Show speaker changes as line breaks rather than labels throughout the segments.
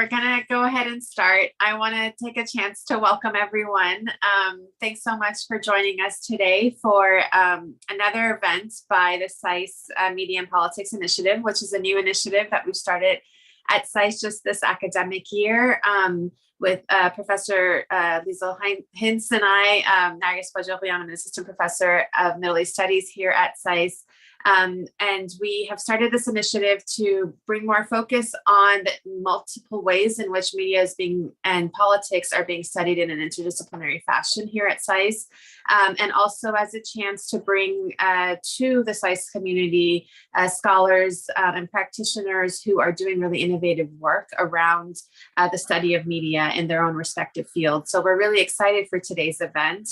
we're going to go ahead and start. I want to take a chance to welcome everyone. Thanks so much for joining us today for another event by the SAIS Media and Politics Initiative, which is a new initiative that we've started at SAIS just this academic year with Professor Lisel, Hintz, and I. Nargis Bajoli, I'm an assistant professor of Middle East Studies here at SAIS. And we have started this initiative to bring more focus on the multiple ways in which media is and politics are being studied in an interdisciplinary fashion here at SAIS, and also as a chance to bring to the SAIS community scholars and practitioners who are doing really innovative work around the study of media in their own respective fields. So we're really excited for today's event,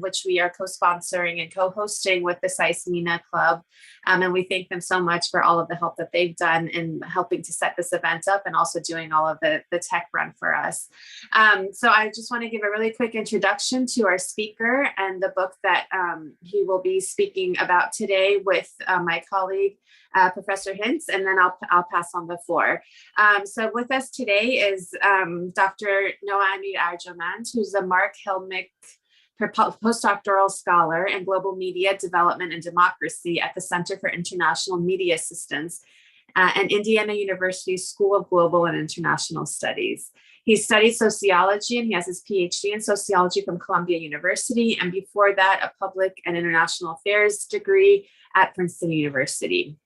which we are co-sponsoring and co-hosting with the SAIS MENA Club. And we thank them so much for all of the help that they've done in helping to set this event up and also doing all of the tech run for us. So I just want to give a really quick introduction to our speaker and the book that he will be speaking about today with my colleague, Professor Hintz, and then I'll pass on the floor. So with us today is Dr. Noah Amir Arjomand, who's a Mark Helmick postdoctoral scholar in global media development and democracy at the Center for International Media Assistance and Indiana University School of Global and International Studies. He studied sociology and he has his PhD in sociology from Columbia University, and before that, a public and international affairs degree at Princeton University.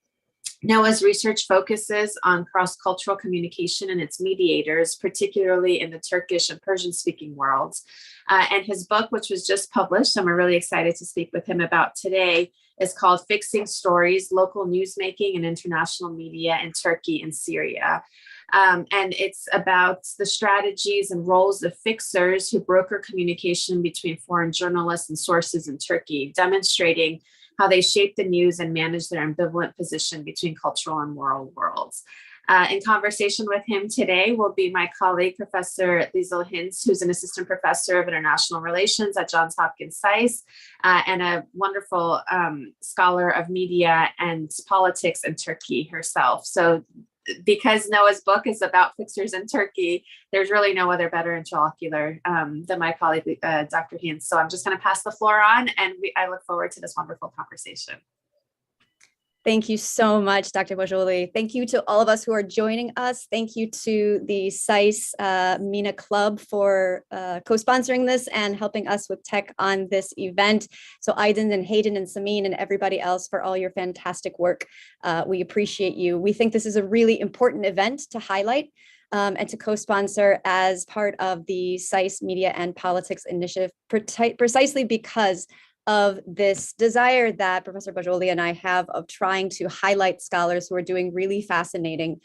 Noah's research focuses on cross-cultural communication and its mediators, particularly in the Turkish and Persian-speaking worlds. And his book, which was just published, and we're really excited to speak with him about today, is called Fixing Stories, Local Newsmaking and International Media in Turkey and Syria. And it's about the strategies and roles of fixers who broker communication between foreign journalists and sources in Turkey, demonstrating how they shape the news and manage their ambivalent position between cultural and moral worlds. In conversation with him today will be my colleague, Professor Lisel Hintz, who's an assistant professor of international relations at Johns Hopkins SAIS and a wonderful scholar of media and politics in Turkey herself. So because Noah's book is about fixers in Turkey, there's really no other better interlocutor than my colleague, Dr. Hintz. So I'm just going to pass the floor on, and I look forward to this wonderful conversation.
Thank you so much, Dr. Bajoli. Thank you to all of us who are joining us. Thank you to the SAIS MENA Club for co-sponsoring this and helping us with tech on this event. So Aydin and Hayden and Samin and everybody else for all your fantastic work. We appreciate you. We think this is a really important event to highlight and to co-sponsor as part of the SAIS Media and Politics Initiative, precisely because of this desire that Professor Bajoli and I have of trying to highlight scholars who are doing really fascinating,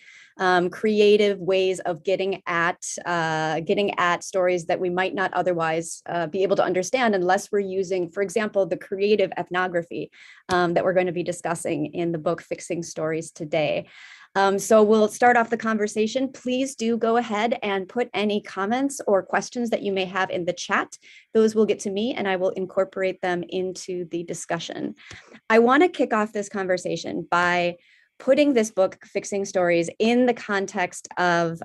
creative ways of getting at stories that we might not otherwise be able to understand unless we're using, for example, the creative ethnography that we're going to be discussing in the book Fixing Stories today. So we'll start off the conversation. Please do go ahead and put any comments or questions that you may have in the chat. Those will get to me and I will incorporate them into the discussion. I want to kick off this conversation by putting this book, Fixing Stories, in the context of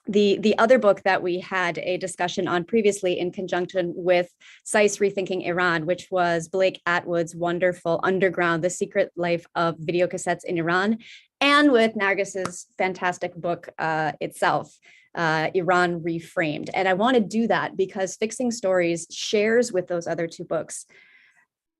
the other book that we had a discussion on previously in conjunction with SAIS Rethinking Iran, which was Blake Atwood's wonderful Underground, The Secret Life of Videocassettes in Iran, and with Nargis's fantastic book itself, Iran Reframed. And I want to do that because Fixing Stories shares with those other two books.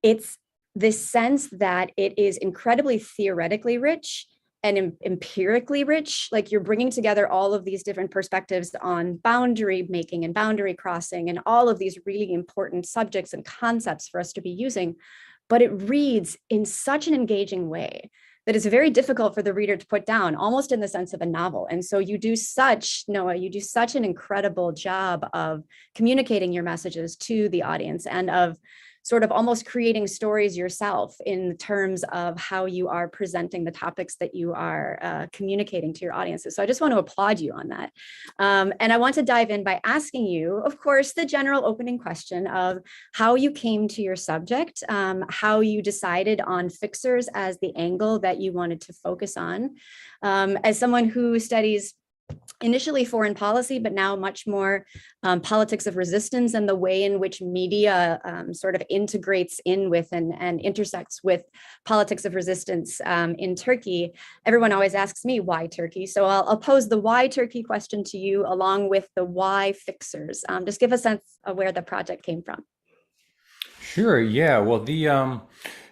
It's this sense that it is incredibly theoretically rich and empirically rich, like you're bringing together all of these different perspectives on boundary making and boundary crossing and all of these really important subjects and concepts for us to be using, but it reads in such an engaging way that it's very difficult for the reader to put down, almost in the sense of a novel. And so you do such, Noah, you do such an incredible job of communicating your messages to the audience and of sort of almost creating stories yourself in terms of how you are presenting the topics that you are communicating to your audiences. So I just want to applaud you on that. And I want to dive in by asking you, of course, the general opening question of how you came to your subject, how you decided on fixers as the angle that you wanted to focus on. As someone who studies initially foreign policy, but now much more politics of resistance, and the way in which media sort of integrates in with and intersects with politics of resistance in Turkey. Everyone always asks me, why Turkey? So I'll pose the why Turkey question to you, along with the why fixers. Just give a sense of where the project came from.
Sure. Yeah. Well,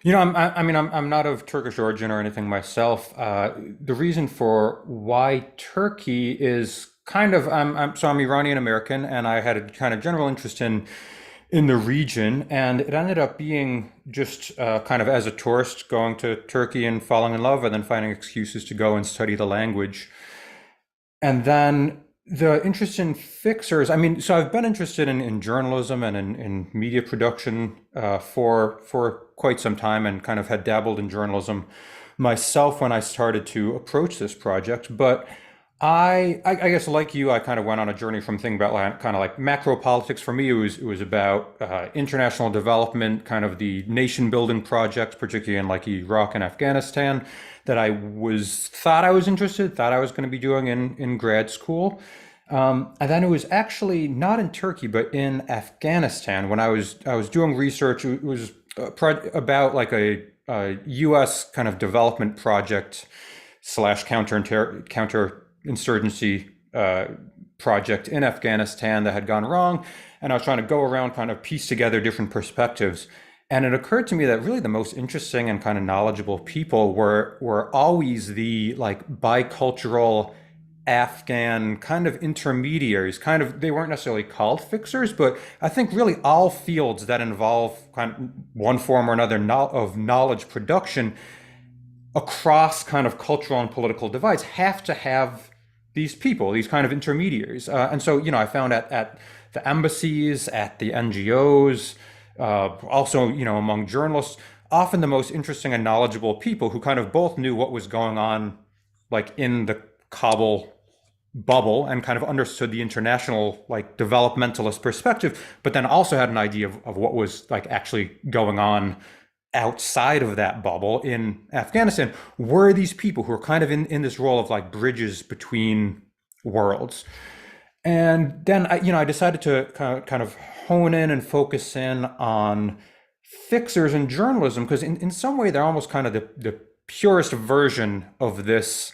I'm not of Turkish origin or anything myself. The reason for why Turkey is kind of, I'm Iranian American, and I had a kind of general interest in the region, and it ended up being just kind of as a tourist going to Turkey and falling in love, and then finding excuses to go and study the language. And then the interest in fixers, so I've been interested in journalism and in media production for quite some time, and kind of had dabbled in journalism myself when I started to approach this project. But I guess, like you, I kind of went on a journey from thinking about kind of like macro politics. For me, it was about international development, kind of the nation building projects, particularly in like Iraq and Afghanistan, that thought I was going to be doing in grad school. And then it was actually not in Turkey, but in Afghanistan when I was doing research. It was about like a U.S. kind of development project / counterinsurgency project in Afghanistan that had gone wrong, and I was trying to go around, kind of piece together different perspectives. And it occurred to me that really the most interesting and kind of knowledgeable people were always the like bicultural Afghan kind of intermediaries. Kind of, they weren't necessarily called fixers, but I think really all fields that involve kind of one form or another of knowledge production across kind of cultural and political divides have to have these people, these kind of intermediaries. And so, I found at the embassies, at the NGOs, also, among journalists, often the most interesting and knowledgeable people who kind of both knew what was going on, like in the Kabul bubble, and kind of understood the international, like, developmentalist perspective, but then also had an idea of what was like actually going on outside of that bubble in Afghanistan, were these people who are kind of in this role of like bridges between worlds. And then I decided to kind of hone in and focus in on fixers in journalism, because in some way they're almost kind of the purest version of this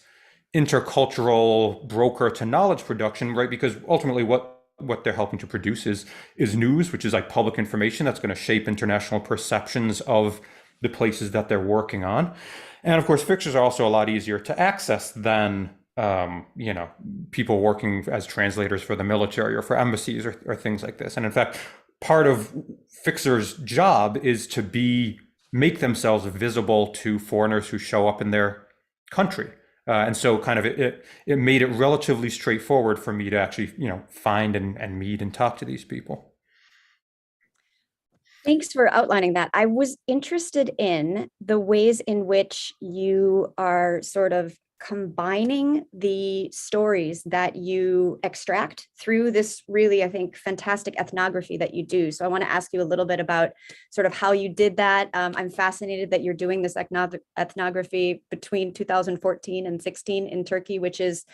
intercultural broker to knowledge production, right? Because ultimately what they're helping to produce is news, which is like public information that's going to shape international perceptions of the places that they're working on. And of course, fixers are also a lot easier to access than people working as translators for the military or for embassies or things like this. And in fact, part of fixers' job is to make themselves visible to foreigners who show up in their country. And so kind of it made it relatively straightforward for me to actually, find and meet and talk to these people.
Thanks for outlining that. I was interested in the ways in which you are sort of combining the stories that you extract through this really, I think, fantastic ethnography that you do. So I want to ask you a little bit about sort of how you did that. I'm fascinated that you're doing this ethnography between 2014 and 16 in Turkey, which is,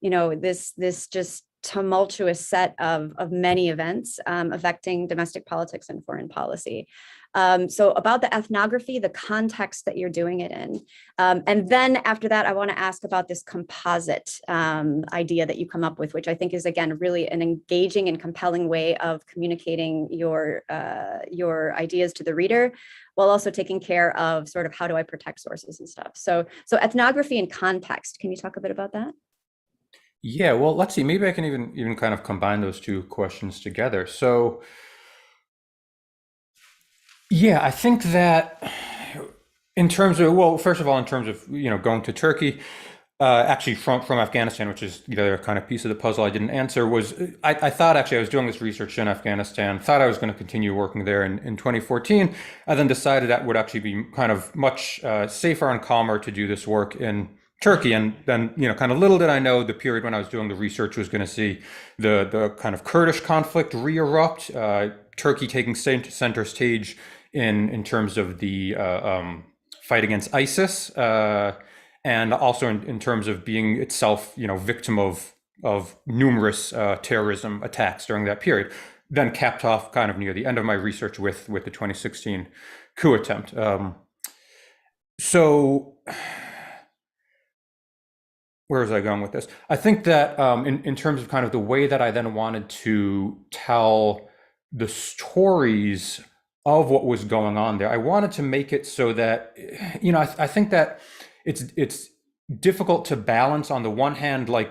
this just tumultuous set of many events affecting domestic politics and foreign policy. So about the ethnography, the context that you're doing it in. And then after that, I want to ask about this composite idea that you come up with, which I think is, again, really an engaging and compelling way of communicating your ideas to the reader, while also taking care of sort of how do I protect sources and stuff. So ethnography and context, can you talk a bit about that?
Yeah, well, let's see. Maybe I can even kind of combine those two questions together. So, yeah, I think that in terms of, well, first of all, in terms of, going to Turkey, actually from Afghanistan, which is the other kind of piece of the puzzle I didn't answer, was I thought actually I was doing this research in Afghanistan, thought I was going to continue working there in 2014. I then decided that would actually be kind of much safer and calmer to do this work in Turkey. And then, kind of little did I know the period when I was doing the research was going to see the kind of Kurdish conflict re-erupt, Turkey taking center stage in terms of the fight against ISIS, and also in terms of being itself, victim of of numerous terrorism attacks during that period, then capped off kind of near the end of my research with the 2016 coup attempt. So where was I going with this? I think that in terms of kind of the way that I then wanted to tell the stories of what was going on there, I wanted to make it so that, I think that it's difficult to balance on the one hand, like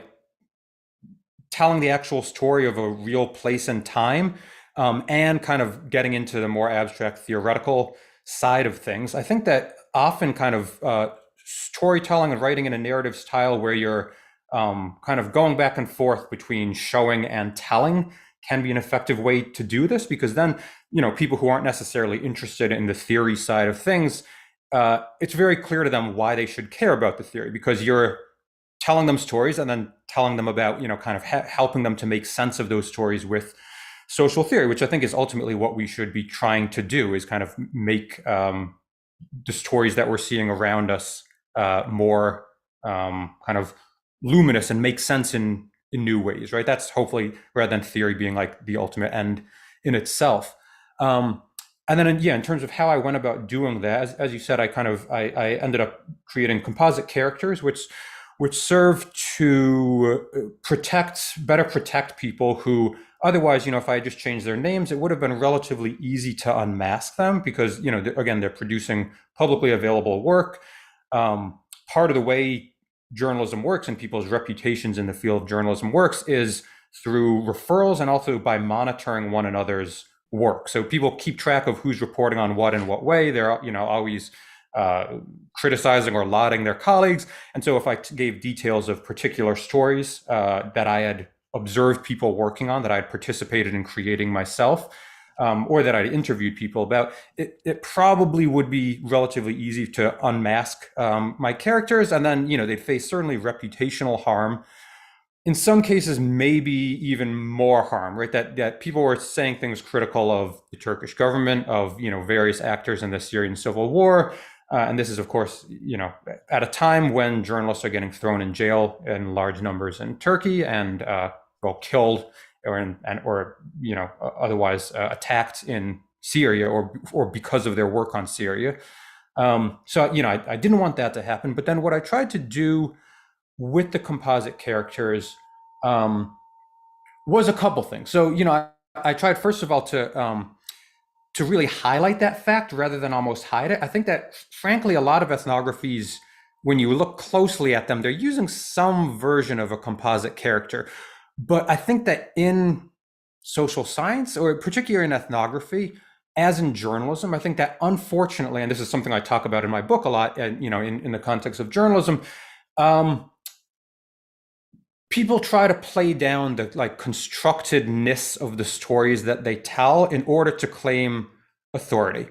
telling the actual story of a real place and time, and kind of getting into the more abstract theoretical side of things. I think that often kind of storytelling and writing in a narrative style where you're kind of going back and forth between showing and telling can be an effective way to do this, because then, people who aren't necessarily interested in the theory side of things, it's very clear to them why they should care about the theory, because you're telling them stories and then telling them about, kind of helping them to make sense of those stories with social theory, which I think is ultimately what we should be trying to do, is kind of make the stories that we're seeing around us more kind of luminous and make sense in new ways, right? That's hopefully, rather than theory being like the ultimate end in itself. And then, in terms of how I went about doing that, as you said, I ended up creating composite characters, which serve to better protect people who otherwise, if I had just changed their names, it would have been relatively easy to unmask them, because, again, they're producing publicly available work. Part of the way journalism works and people's reputations in the field of journalism works is through referrals and also by monitoring one another's work. So people keep track of who's reporting on what in what way. They're, always criticizing or lauding their colleagues. And so if I gave details of particular stories that I had observed people working on, that I had participated in creating myself, or that I'd interviewed people about, it probably would be relatively easy to unmask my characters. And then, they'd face certainly reputational harm. In some cases, maybe even more harm, right? That people were saying things critical of the Turkish government, of, various actors in the Syrian Civil War. And this is, of course, at a time when journalists are getting thrown in jail in large numbers in Turkey and killed or otherwise attacked in Syria or because of their work on Syria. So I didn't want that to happen. But then what I tried to do with the composite characters was a couple things. So I tried, first of all, to really highlight that fact rather than almost hide it. I think that, frankly, a lot of ethnographies, when you look closely at them, they're using some version of a composite character. But I think that in social science, or particularly in ethnography, as in journalism, I think that, unfortunately, and this is something I talk about in my book a lot, and in the context of journalism, people try to play down the constructedness of the stories that they tell in order to claim authority.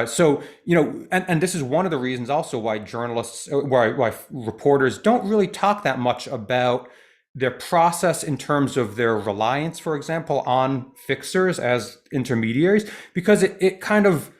So this is one of the reasons also why why reporters don't really talk that much about their process in terms of their reliance, for example, on fixers as intermediaries, because it kind of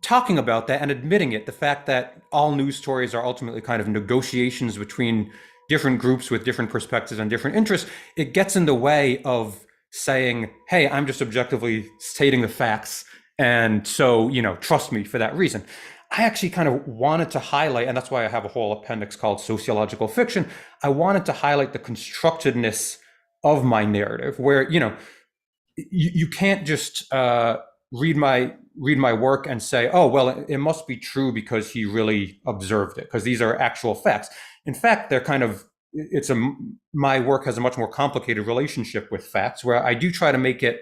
talking about that and admitting it, the fact that all news stories are ultimately kind of negotiations between different groups with different perspectives and different interests, it gets in the way of saying, hey, I'm just objectively stating the facts, and so, trust me for that reason. I actually kind of wanted to highlight, and that's why I have a whole appendix called Sociological Fiction. I wanted to highlight the constructedness of my narrative, where, you can't just read my work and say, oh, well, it must be true because he really observed it, because these are actual facts. In fact, they're kind of, my work has a much more complicated relationship with facts, where I do try to make it,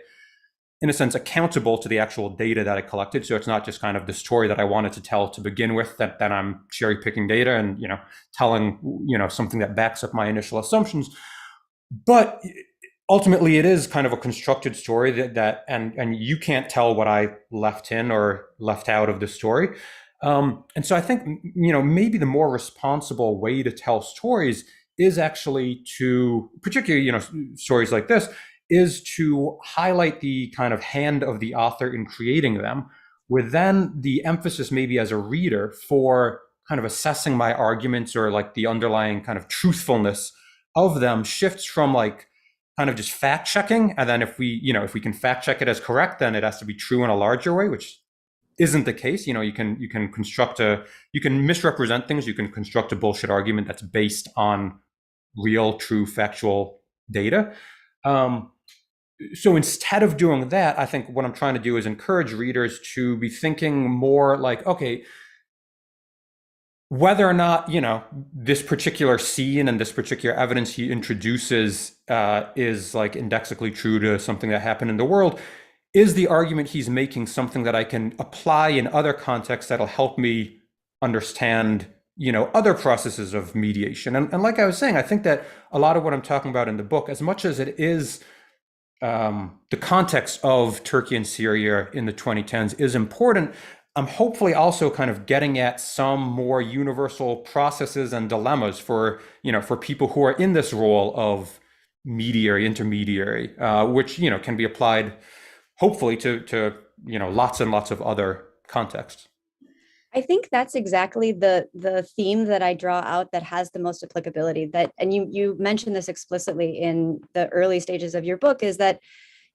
in a sense, accountable to the actual data that I collected. So it's not just kind of the story that I wanted to tell to begin with, that I'm cherry picking data and, telling, something that backs up my initial assumptions. But ultimately, it is kind of a constructed story that and you can't tell what I left in or left out of the story. And so I think, maybe the more responsible way to tell stories is actually to, particularly, stories like this, is to highlight the kind of hand of the author in creating them, with then the emphasis maybe as a reader for kind of assessing my arguments or the underlying kind of truthfulness of them shifts from like kind of just fact checking, and then if we can fact check it as correct, then it has to be true in a larger way, which isn't the case. You can you can misrepresent things, you can construct a bullshit argument that's based on real, true, factual data. So instead of doing that, I think what I'm trying to do is encourage readers to be thinking more like, okay, whether or not, this particular scene and this particular evidence he introduces is like indexically true to something that happened in the world, is the argument he's making something that I can apply in other contexts that'll help me understand, other processes of mediation. And like I was saying, I think that a lot of what I'm talking about in the book, as much as it is the context of Turkey and Syria in the 2010s is important, I'm hopefully also kind of getting at some more universal processes and dilemmas for people who are in this role of intermediary, which, can be applied hopefully to lots and lots of other contexts.
I think that's exactly the theme that I draw out that has the most applicability, and you mentioned this explicitly in the early stages of your book, is that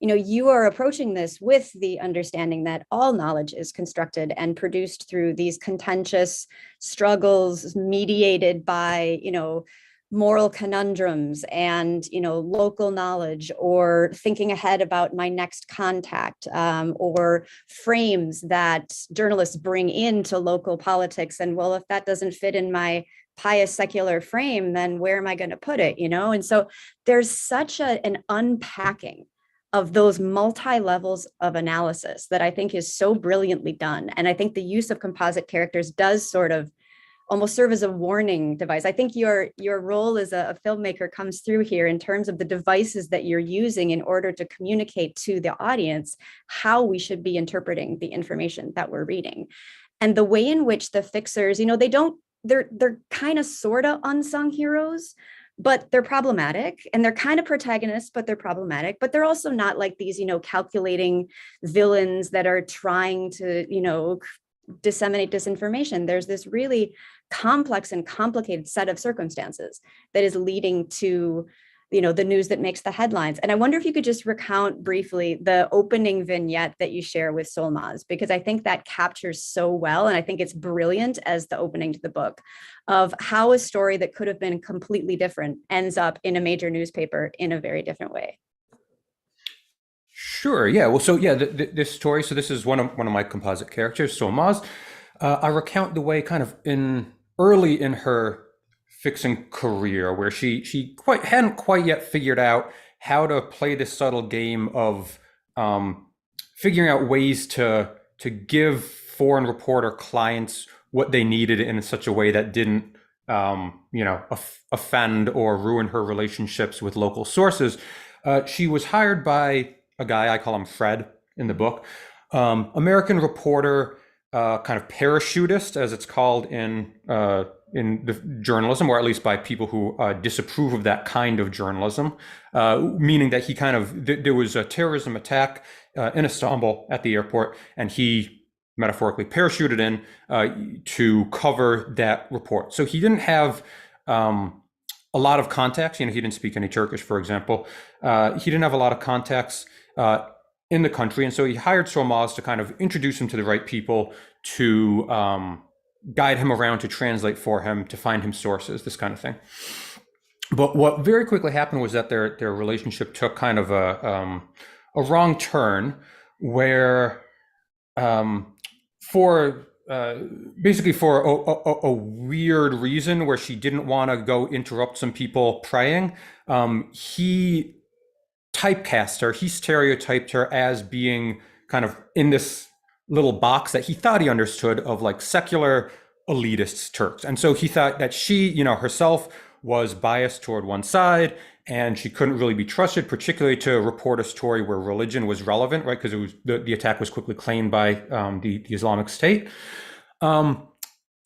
you are approaching this with the understanding that all knowledge is constructed and produced through these contentious struggles mediated by moral conundrums and local knowledge, or thinking ahead about my next contact, or frames that journalists bring into local politics. And well, if that doesn't fit in my pious secular frame, then where am I going to put it? And so there's such an unpacking of those multi-levels of analysis that I think is so brilliantly done. And I think the use of composite characters does sort of almost serve as a warning device. I think your role as a filmmaker comes through here in terms of the devices that you're using in order to communicate to the audience how we should be interpreting the information that we're reading. And the way in which the fixers, they're kind of sort of unsung heroes, but they're problematic, and they're kind of protagonists, but they're problematic, but they're also not like these, calculating villains that are trying to, disseminate disinformation. There's this really complex and complicated set of circumstances that is leading to, the news that makes the headlines. And I wonder if you could just recount briefly the opening vignette that you share with Solmaz, because I think that captures so well, and I think it's brilliant as the opening to the book, of how a story that could have been completely different ends up in a major newspaper in a very different way.
Sure. Yeah. Well, so yeah, this story. So this is one of my composite characters, Solmaz. I recount the way, kind of early in her fixing career, where she hadn't quite yet figured out how to play this subtle game of figuring out ways to give foreign reporter clients what they needed in such a way that didn't offend or ruin her relationships with local sources. She was hired by a guy, I call him Fred in the book, American reporter, kind of parachutist, as it's called in the journalism, or at least by people who disapprove of that kind of journalism, meaning that there was a terrorism attack in Istanbul at the airport, and he metaphorically parachuted in to cover that report. So he didn't have a lot of contacts. He didn't speak any Turkish, for example. He didn't have a lot of contacts in the country. And so he hired Solmaz to kind of introduce him to the right people, to guide him around, to translate for him, to find him sources, this kind of thing. But what very quickly happened was that their relationship took kind of a wrong turn, where for a weird reason, where she didn't want to go interrupt some people praying, he typecast her, he stereotyped her as being kind of in this little box that he thought he understood of like secular elitist Turks. And so he thought that she, herself was biased toward one side, and she couldn't really be trusted, particularly to report a story where religion was relevant, right? Because it was the attack was quickly claimed by the Islamic State. And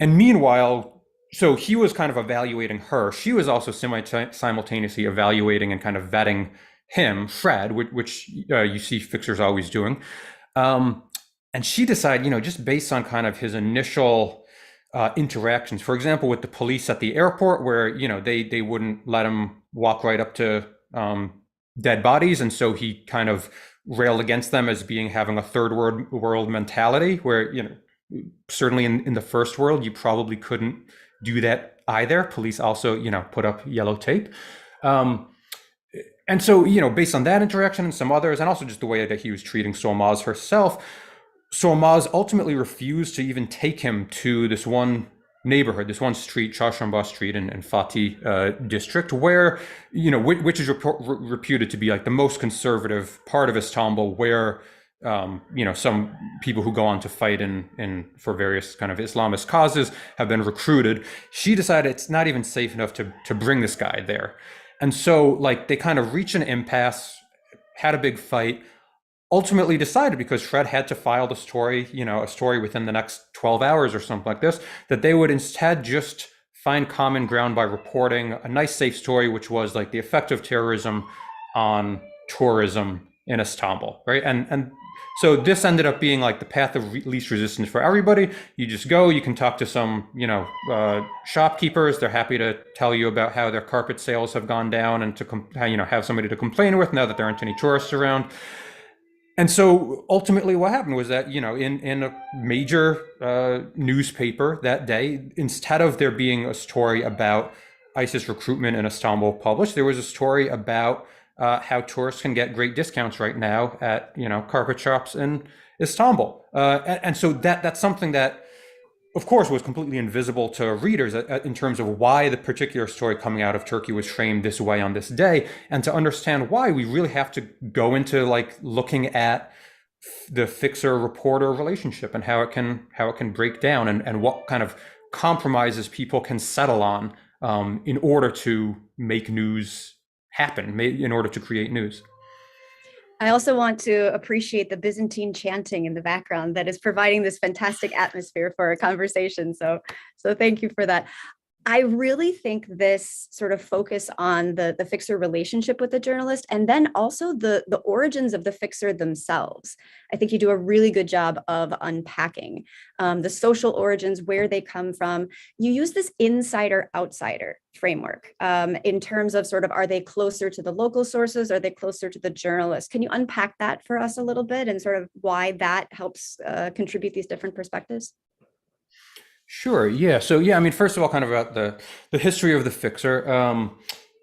meanwhile, so he was kind of evaluating her. She was also simultaneously evaluating and kind of vetting him, Fred, which you see fixers always doing. And she decided, just based on kind of his initial interactions, for example, with the police at the airport, where, they wouldn't let him walk right up to dead bodies. And so he kind of railed against them as having a third world mentality, where, certainly in the first world, you probably couldn't do that either. Police also, put up yellow tape. And so, based on that interaction and some others, and also just the way that he was treating Solmaz herself, Solmaz ultimately refused to even take him to this one neighborhood, this one street, Çarşamba Street in Fatih district, where, which is reputed to be like the most conservative part of Istanbul, where, some people who go on to fight for various kind of Islamist causes have been recruited. She decided it's not even safe enough to bring this guy there. And so, like, they kind of reached an impasse, had a big fight, ultimately decided, because Shred had to file the story, a story within the next 12 hours or something like this, that they would instead just find common ground by reporting a nice, safe story, which was like the effect of terrorism on tourism in Istanbul, right? And so this ended up being like the path of least resistance for everybody. You just go, you can talk to some, shopkeepers. They're happy to tell you about how their carpet sales have gone down, and to have somebody to complain with now that there aren't any tourists around. And so ultimately what happened was that, in a major newspaper that day, instead of there being a story about ISIS recruitment in Istanbul published, there was a story about how tourists can get great discounts right now at, carpet shops in Istanbul. And so that's something that, of course, was completely invisible to readers in terms of why the particular story coming out of Turkey was framed this way on this day. And to understand why, we really have to go into like looking at the fixer-reporter relationship and how it can break down, and what kind of compromises people can settle on in order to make news happen, in order to create news.
I also want to appreciate the Byzantine chanting in the background that is providing this fantastic atmosphere for a conversation. So thank you for that. I really think this sort of focus on the fixer relationship with the journalist, and then also the origins of the fixer themselves. I think you do a really good job of unpacking the social origins, where they come from. You use this insider-outsider framework in terms of sort of, are they closer to the local sources? Are they closer to the journalist? Can you unpack that for us a little bit, and sort of why that helps contribute these different perspectives?
Sure. Yeah. So I mean, first of all, kind of about the history of the fixer.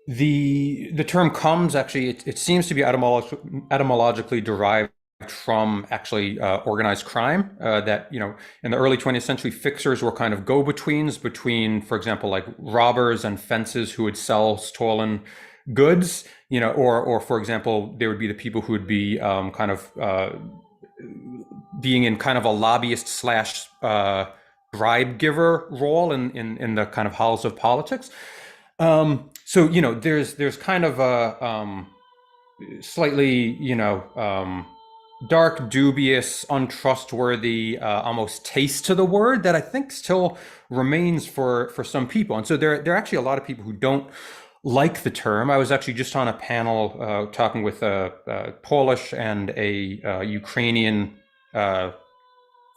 The term comes actually, it seems to be etymologically derived from actually organized crime. That in the early 20th century, fixers were kind of go-betweens between, for example, like robbers and fences who would sell stolen goods. Or for example, there would be the people who would be kind of being in kind of a lobbyist slash bribe giver role in the kind of halls of politics. So there's kind of a slightly dark, dubious, untrustworthy, almost taste to the word that I think still remains for some people. And so there are actually a lot of people who don't like the term. I was actually just on a panel talking with a Polish and a Ukrainian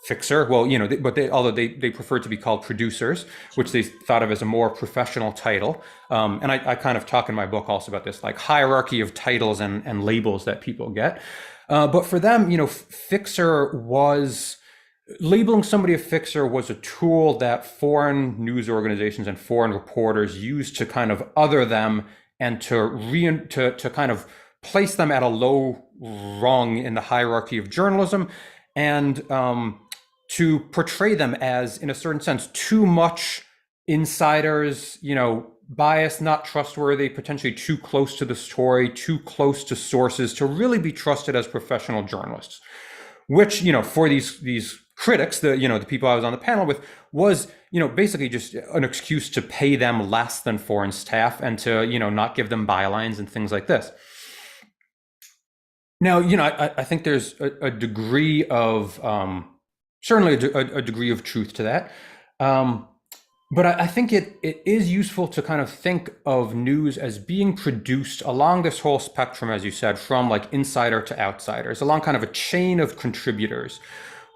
fixer. Well, although they prefer to be called producers, which they thought of as a more professional title. And I kind of talk in my book also about this like hierarchy of titles and labels that people get. But for them, labeling somebody a fixer was a tool that foreign news organizations and foreign reporters used to kind of other them, and to kind of place them at a low rung in the hierarchy of journalism, and to portray them as, in a certain sense, too much insiders, biased, not trustworthy, potentially too close to the story, too close to sources to really be trusted as professional journalists. Which, for these critics, the people I was on the panel with, was, basically just an excuse to pay them less than foreign staff, and to, not give them bylines and things like this. Now, I think there's a degree of, certainly a degree of truth to that. But I think it is useful to kind of think of news as being produced along this whole spectrum, as you said, from like insider to outsiders, along kind of a chain of contributors,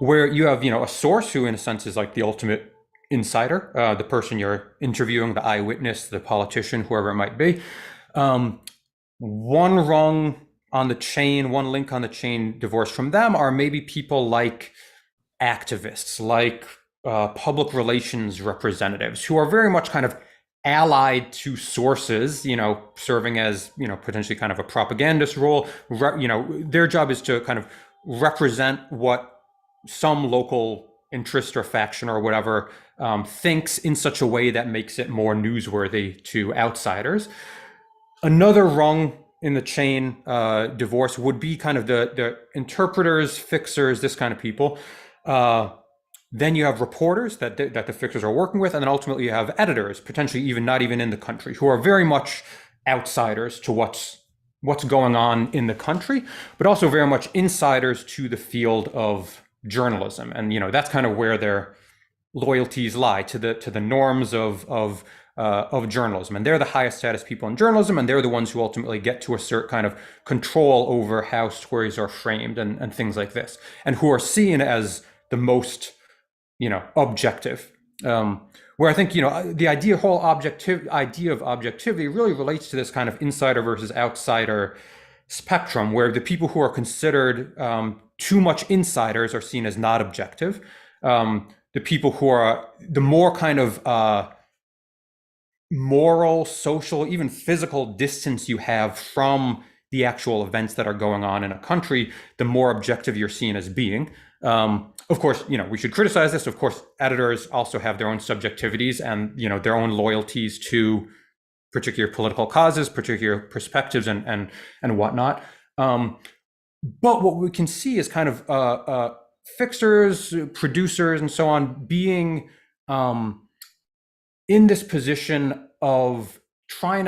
where you have, a source who in a sense is like the ultimate insider, the person you're interviewing, the eyewitness, the politician, whoever it might be. One rung on the chain, one link on the chain divorced from them are maybe people like activists, like public relations representatives, who are very much kind of allied to sources, serving as, potentially kind of a propagandist role. Their job is to kind of represent what some local interest or faction or whatever thinks in such a way that makes it more newsworthy to outsiders. Another rung in the chain divorce would be kind of the interpreters, fixers, this kind of people. Then you have reporters that the fixers are working with, and then ultimately you have editors, potentially even not even in the country, who are very much outsiders to what's going on in the country, but also very much insiders to the field of journalism. And that's kind of where their loyalties lie, to the norms of journalism. And they're the highest status people in journalism, and they're the ones who ultimately get to assert kind of control over how stories are framed and things like this, and who are seen as the most objective. Where I think the whole idea of objectivity really relates to this kind of insider versus outsider spectrum, where the people who are considered too much insiders are seen as not objective. The people who are the more kind of moral, social, even physical distance you have from the actual events that are going on in a country, the more objective you're seen as being. Of course, we should criticize this. Of course, editors also have their own subjectivities and, their own loyalties to particular political causes, particular perspectives, and whatnot. But what we can see is kind of fixers, producers, and so on being in this position of trying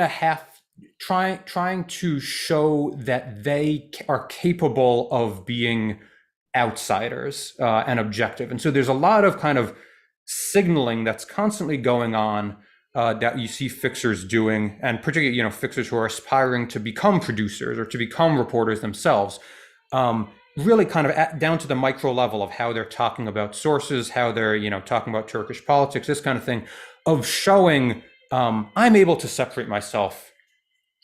to show that they are capable of being outsiders and objective. And so there's a lot of kind of signaling that's constantly going on that you see fixers doing, and particularly fixers who are aspiring to become producers or to become reporters themselves, really kind of down to the micro level of how they're talking about sources, how they're talking about Turkish politics, this kind of thing, of showing I'm able to separate myself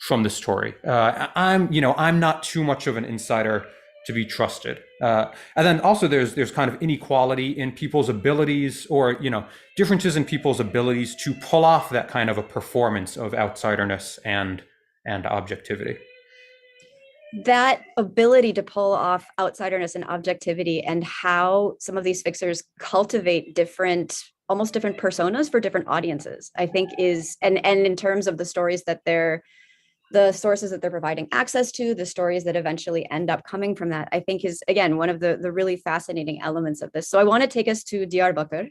from the story. I'm not too much of an insider to be trusted. And then also there's kind of inequality in people's abilities, or differences in people's abilities to pull off that kind of a performance of outsiderness and objectivity.
That ability to pull off outsiderness and objectivity, and how some of these fixers cultivate almost different personas for different audiences, I think is, and in terms of the stories that the sources that they're providing access to, the stories that eventually end up coming from that, I think is, again, one of the really fascinating elements of this. So I want to take us to Diyarbakir,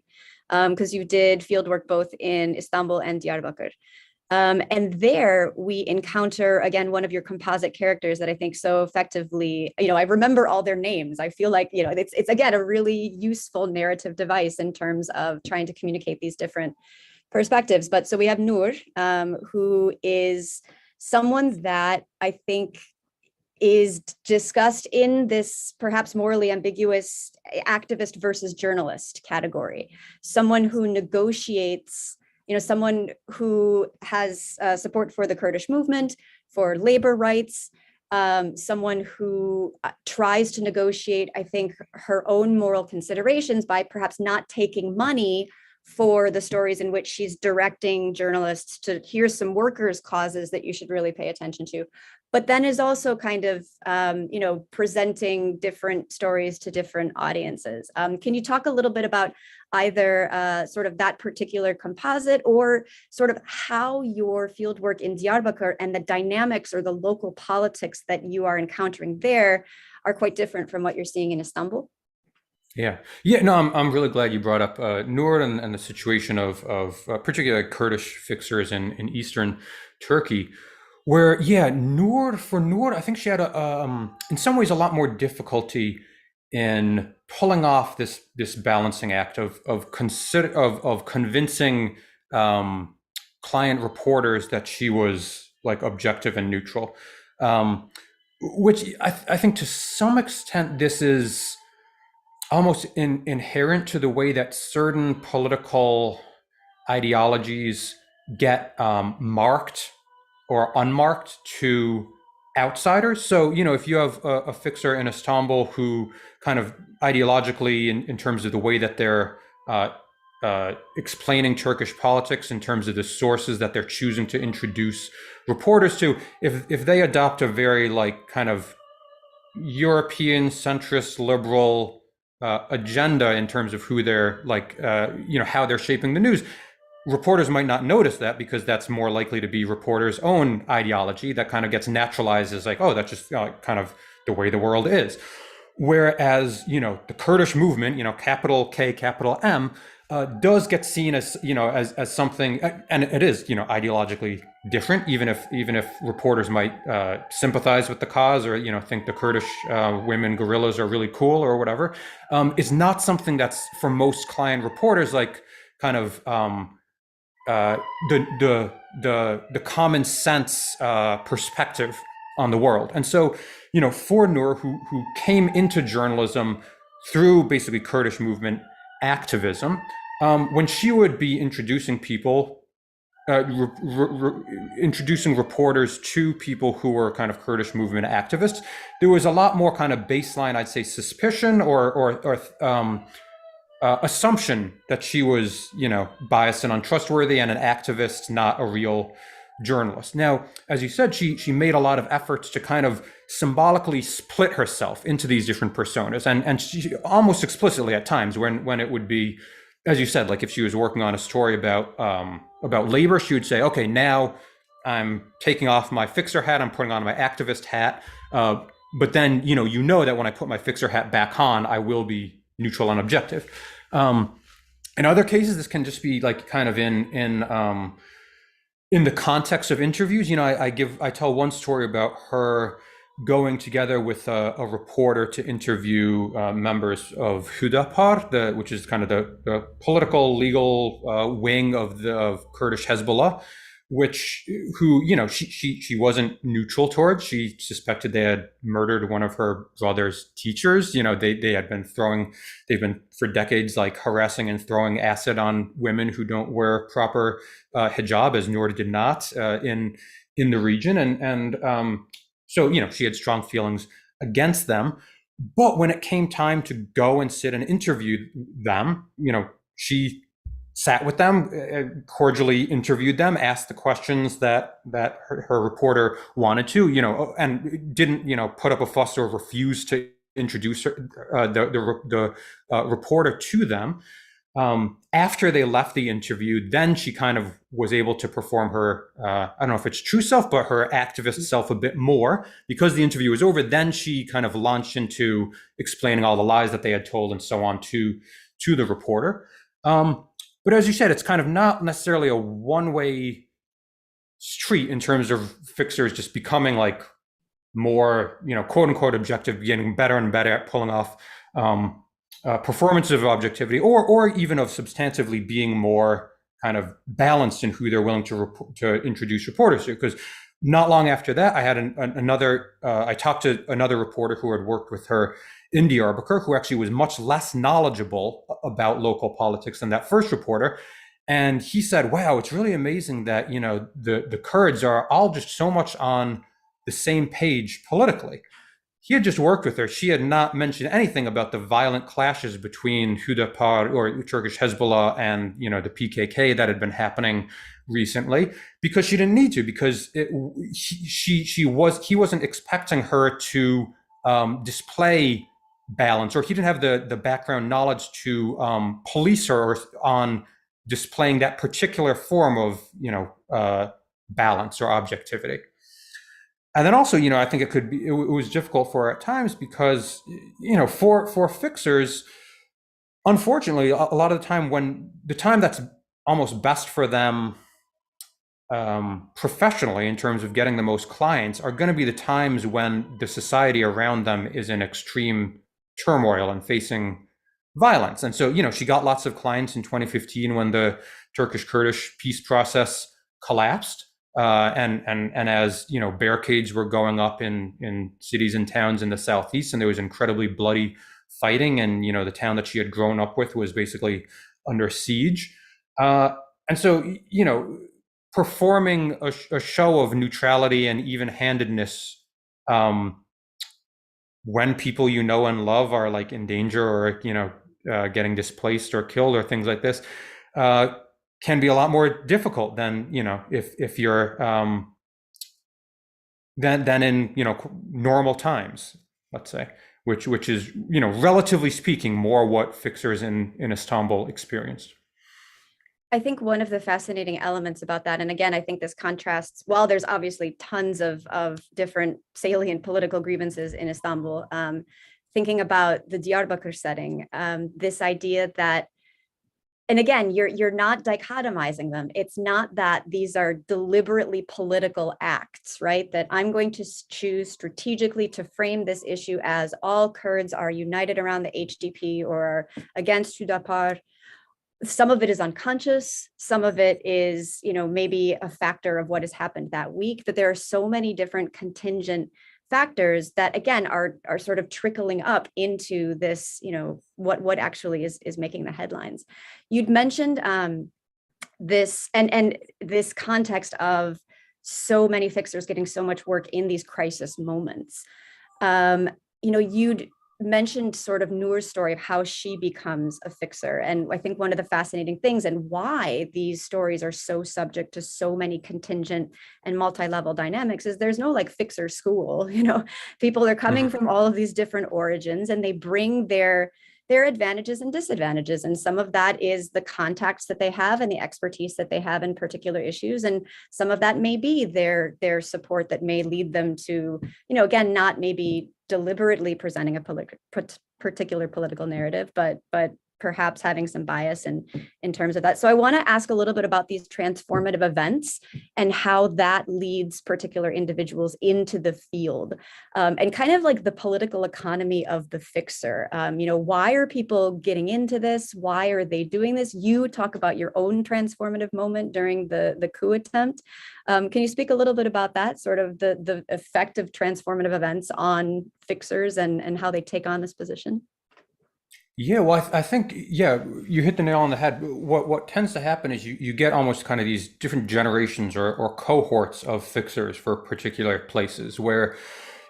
because you did fieldwork both in Istanbul and Diyarbakir. And there we encounter, again, one of your composite characters that I think so effectively, I remember all their names. I feel like, it's again, a really useful narrative device in terms of trying to communicate these different perspectives. But so we have Nur, who is someone that I think is discussed in this perhaps morally ambiguous activist versus journalist category. Someone who negotiates, someone who has support for the Kurdish movement, for labor rights, someone who tries to negotiate, I think, her own moral considerations by perhaps not taking money for the stories in which she's directing journalists to here's some workers' causes that you should really pay attention to, but then is also kind of, presenting different stories to different audiences. Can you talk a little bit about either sort of that particular composite, or sort of how your fieldwork in Diyarbakir and the dynamics or the local politics that you are encountering there are quite different from what you're seeing in Istanbul?
Yeah. No, I'm really glad you brought up Nur and the situation of particularly Kurdish fixers in eastern Turkey, where Nur, I think she had in some ways a lot more difficulty in pulling off this balancing act of convincing client reporters that she was like objective and neutral, which I think to some extent this is almost inherent to the way that certain political ideologies get marked or unmarked to outsiders. So, if you have a fixer in Istanbul who kind of ideologically, in terms of the way that they're explaining Turkish politics, in terms of the sources that they're choosing to introduce reporters to, if they adopt a very kind of European centrist liberal agenda in terms of who they're how they're shaping the news, reporters might not notice that because that's more likely to be reporters' own ideology that kind of gets naturalized as oh, that's just kind of the way the world is. Whereas, the Kurdish movement, capital K, capital M, does get seen as, as something, and it is, ideologically different, even if reporters might sympathize with the cause or, think the Kurdish women guerrillas are really cool or whatever. It's not something that's, for most client reporters, kind of the common sense perspective on the world. And so, for Noor, who came into journalism through basically Kurdish movement activism, when she would be introducing people, introducing reporters to people who were kind of Kurdish movement activists, there was a lot more kind of baseline, I'd say, suspicion or assumption that she was, biased and untrustworthy and an activist, not a real journalist. Now, as you said, she made a lot of efforts to kind of symbolically split herself into these different personas, and she almost explicitly at times when it would be, as you said, if she was working on a story about labor, she would say, okay, now I'm taking off my fixer hat, I'm putting on my activist hat, but then that when I put my fixer hat back on, I will be neutral and objective. In other cases, this can just be kind of in the context of interviews. I tell one story about her going together with a reporter to interview members of Hüdapar, which is kind of the political legal wing of Kurdish Hezbollah, who she wasn't neutral towards. She suspected they had murdered one of her brother's teachers. They've been for decades harassing and throwing acid on women who don't wear proper hijab, as Noor did not in the region, and so she had strong feelings against them. But when it came time to go and sit and interview them, she sat with them, cordially interviewed them, asked the questions that her reporter wanted to, and didn't, put up a fuss or refuse to introduce the reporter to them. After they left the interview, then she kind of was able to perform her, I don't know if it's true self, but her activist self a bit more. Because the interview was over, then she kind of launched into explaining all the lies that they had told and so on to the reporter. But as you said, it's kind of not necessarily a one-way street in terms of fixers just becoming more, quote unquote objective, getting better and better at pulling off performance of objectivity, or even of substantively being more kind of balanced in who they're willing to introduce reporters to. Because not long after that, I had I talked to another reporter who had worked with her in Diyarbakir, who actually was much less knowledgeable about local politics than that first reporter. And he said, wow, it's really amazing that, the Kurds are all just so much on the same page politically. He had just worked with her. She had not mentioned anything about the violent clashes between Hüdapar or Turkish Hezbollah and, the PKK that had been happening recently, because she didn't need to, because he wasn't expecting her to display balance, or he didn't have the background knowledge to police her on displaying that particular form of balance or objectivity. And then also, I think it was difficult for her at times because, for fixers, unfortunately, a lot of the time, when the time that's almost best for them professionally in terms of getting the most clients are going to be the times when the society around them is in extreme turmoil and facing violence. And so, she got lots of clients in 2015 when the Turkish-Kurdish peace process collapsed. And as barricades were going up in cities and towns in the southeast, and there was incredibly bloody fighting, and the town that she had grown up with was basically under siege. And so performing a show of neutrality and even-handedness when people you know and love are like in danger or getting displaced or killed or things like this, can be a lot more difficult than if you're than in normal times, let's say, which is relatively speaking more what fixers in Istanbul experienced.
I think one of the fascinating elements about that, and again, I think this contrasts, while there's obviously tons of different salient political grievances in Istanbul, thinking about the Diyarbakir setting, this idea that, and again, you're not dichotomizing them. It's not that these are deliberately political acts, right? That I'm going to choose strategically to frame this issue as all Kurds are united around the HDP or against Hüdapar. Some of it is unconscious. Some of it is, maybe a factor of what has happened that week, that there are so many different contingent factors that, again, are sort of trickling up into this, what actually is making the headlines. You'd mentioned this and this context of so many fixers getting so much work in these crisis moments. You'd mentioned sort of Noor's story of how she becomes a fixer. And I think one of the fascinating things and why these stories are so subject to so many contingent and multi-level dynamics is there's no like fixer school, people are coming from all of these different origins and they bring their advantages and disadvantages. And some of that is the contacts that they have and the expertise that they have in particular issues. And some of that may be their support that may lead them to, again, not maybe deliberately presenting a particular political narrative, but perhaps having some bias in terms of that. So I want to ask a little bit about these transformative events and how that leads particular individuals into the field, and kind of like the political economy of the fixer. Why are people getting into this? Why are they doing this? You talk about your own transformative moment during the coup attempt. Can you speak a little bit about that, sort of the effect of transformative events on fixers and how they take on this position?
Yeah, well, I think, you hit the nail on the head. What tends to happen is you get almost kind of these different generations or cohorts of fixers for particular places where,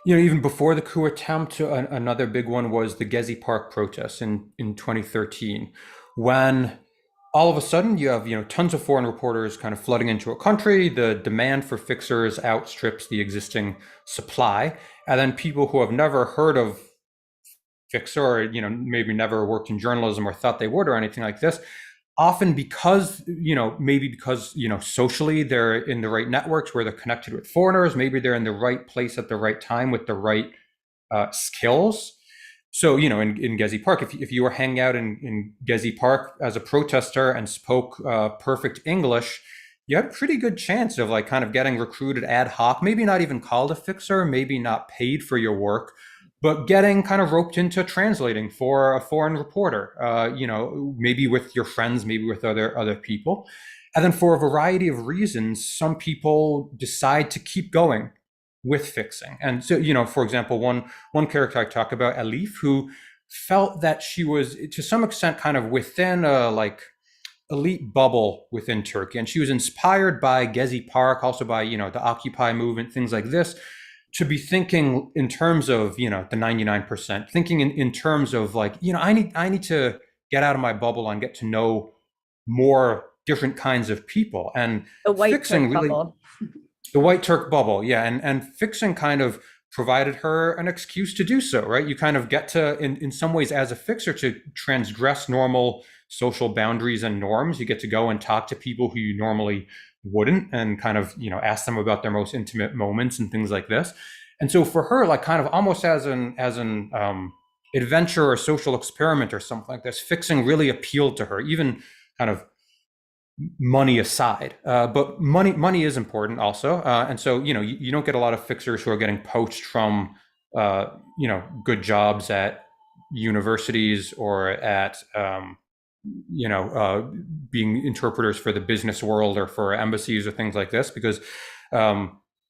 even before the coup attempt, another big one was the Gezi Park protests in 2013, when all of a sudden you have, tons of foreign reporters kind of flooding into a country. The demand for fixers outstrips the existing supply. And then people who have never heard of fixer or maybe never worked in journalism or thought they would or anything like this, often because socially they're in the right networks where they're connected with foreigners, maybe they're in the right place at the right time with the right skills. So in Gezi Park, if you were hanging out in Gezi Park as a protester and spoke perfect English, you had a pretty good chance of like kind of getting recruited ad hoc, maybe not even called a fixer, maybe not paid for your work, but getting kind of roped into translating for a foreign reporter, maybe with your friends, maybe with other people. And then for a variety of reasons, some people decide to keep going with fixing. And so, for example, one character I talk about, Elif, who felt that she was to some extent kind of within a like elite bubble within Turkey. And she was inspired by Gezi Park, also by, the Occupy movement, things like this, to be thinking in terms of, the 99%, thinking in terms of like, I need to get out of my bubble and get to know more different kinds of people. And
The white
fixing
Turk
really,
bubble.
the white Turk bubble, yeah. And fixing kind of provided her an excuse to do so, right? You kind of get to, in some ways as a fixer, to transgress normal social boundaries and norms. You get to go and talk to people who you normally wouldn't and kind of, ask them about their most intimate moments and things like this. And so for her, like kind of almost as an adventure or social experiment or something like this, fixing really appealed to her, even kind of money aside. But money is important also. And so, you don't get a lot of fixers who are getting poached from, good jobs at universities or at, being interpreters for the business world or for embassies or things like this, because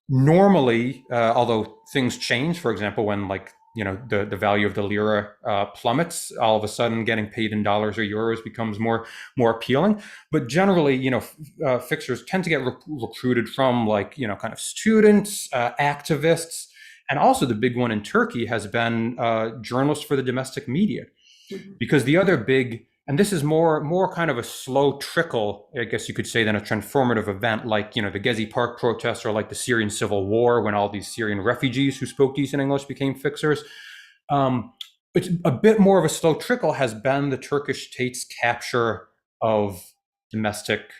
normally, although things change, for example, when like the value of the lira plummets, all of a sudden getting paid in dollars or euros becomes more appealing. But generally, fixers tend to get recruited from kind of students, activists, and also the big one in Turkey has been journalists for the domestic media, because the other big, and this is more kind of a slow trickle, I guess you could say, than a transformative event like, the Gezi Park protests, or like the Syrian Civil War, when all these Syrian refugees who spoke decent English became fixers. It's a bit more of a slow trickle has been the Turkish state's capture of domestic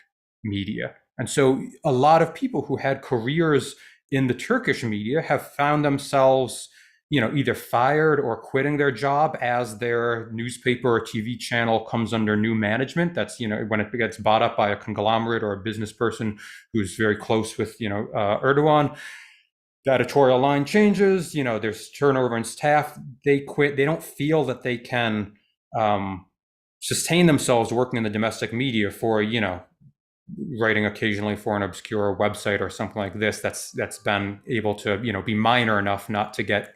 media. And so a lot of people who had careers in the Turkish media have found themselves either fired or quitting their job as their newspaper or TV channel comes under new management. That's, when it gets bought up by a conglomerate or a business person who's very close with, Erdogan, the editorial line changes, there's turnover in staff, they quit. They don't feel that they can sustain themselves working in the domestic media for, writing occasionally for an obscure website or something like this that's been able to, be minor enough not to get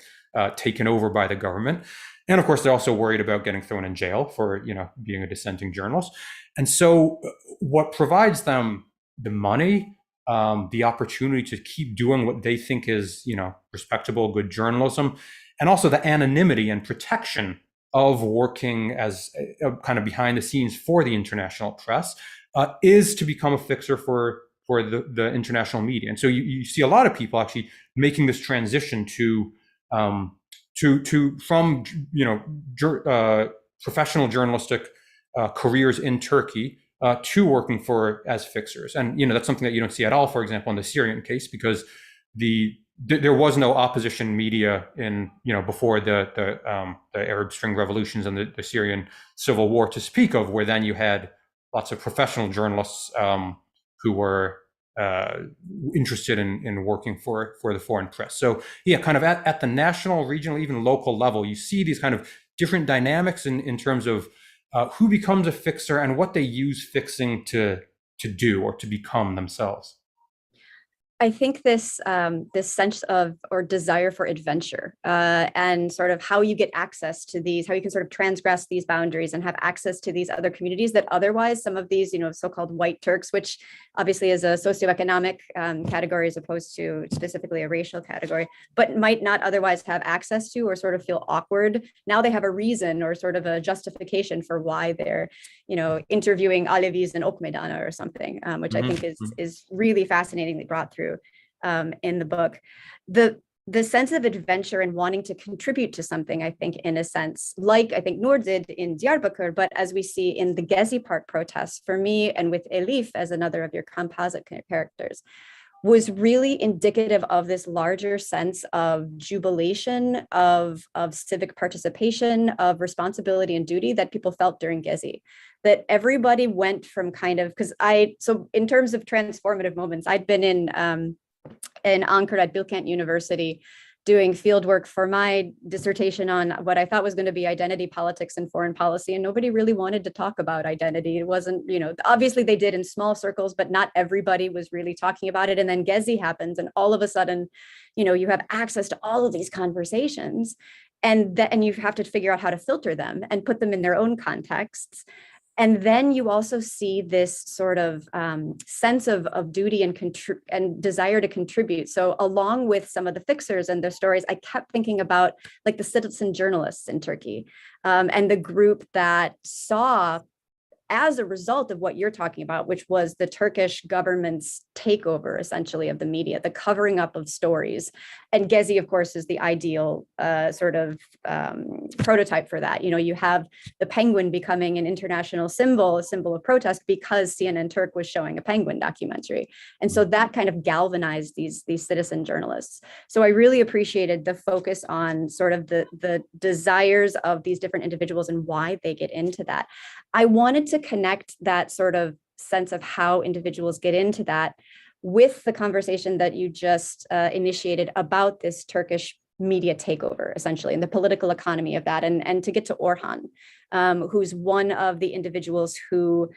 taken over by the government. And of course, they're also worried about getting thrown in jail for, being a dissenting journalist. And so what provides them the money, the opportunity to keep doing what they think is, respectable, good journalism, and also the anonymity and protection of working as kind of behind the scenes for the international press, is to become a fixer for the international media. And so you see a lot of people actually making this transition from professional journalistic careers in Turkey to working as fixers. And that's something that you don't see at all, for example, in the Syrian case, because there was no opposition media in before the Arab Spring revolutions and the Syrian Civil War to speak of, where then you had lots of professional journalists who were interested in working for the foreign press. So yeah, kind of at the national, regional, even local level, you see these kind of different dynamics in terms of who becomes a fixer and what they use fixing to do or to become themselves.
I think this sense of or desire for adventure and sort of how you get access to these, how you can sort of transgress these boundaries and have access to these other communities that otherwise some of these, so-called white Turks, which obviously is a socioeconomic category as opposed to specifically a racial category, but might not otherwise have access to or sort of feel awkward. Now they have a reason or sort of a justification for why they're, interviewing Alevis in Okmedana or something, which I think is really fascinatingly brought through in the book. The sense of adventure and wanting to contribute to something, I think, in a sense, like I think Noor did in Diyarbakir, but as we see in the Gezi Park protests, for me, and with Elif as another of your composite characters, was really indicative of this larger sense of jubilation, of civic participation, of responsibility and duty that people felt during Gezi. That everybody went from kind of, so in terms of transformative moments, I'd been in Ankara at Bilkent University doing field work for my dissertation on what I thought was going to be identity politics and foreign policy. And nobody really wanted to talk about identity. It wasn't, obviously they did in small circles, but not everybody was really talking about it. And then Gezi happens and all of a sudden, you have access to all of these conversations and you have to figure out how to filter them and put them in their own contexts. And then you also see this sort of sense of duty and desire to contribute. So along with some of the fixers and their stories, I kept thinking about like the citizen journalists in Turkey and the group that saw, as a result of what you're talking about, which was the Turkish government's takeover, essentially, of the media, the covering up of stories. And Gezi, of course, is the ideal sort of prototype for that. You have the penguin becoming an international symbol, a symbol of protest, because CNN Turk was showing a penguin documentary. And so that kind of galvanized these citizen journalists. So I really appreciated the focus on sort of the desires of these different individuals and why they get into that. I wanted to connect that sort of sense of how individuals get into that with the conversation that you just initiated about this Turkish media takeover, essentially, and the political economy of that, and to get to Orhan, who's one of the individuals who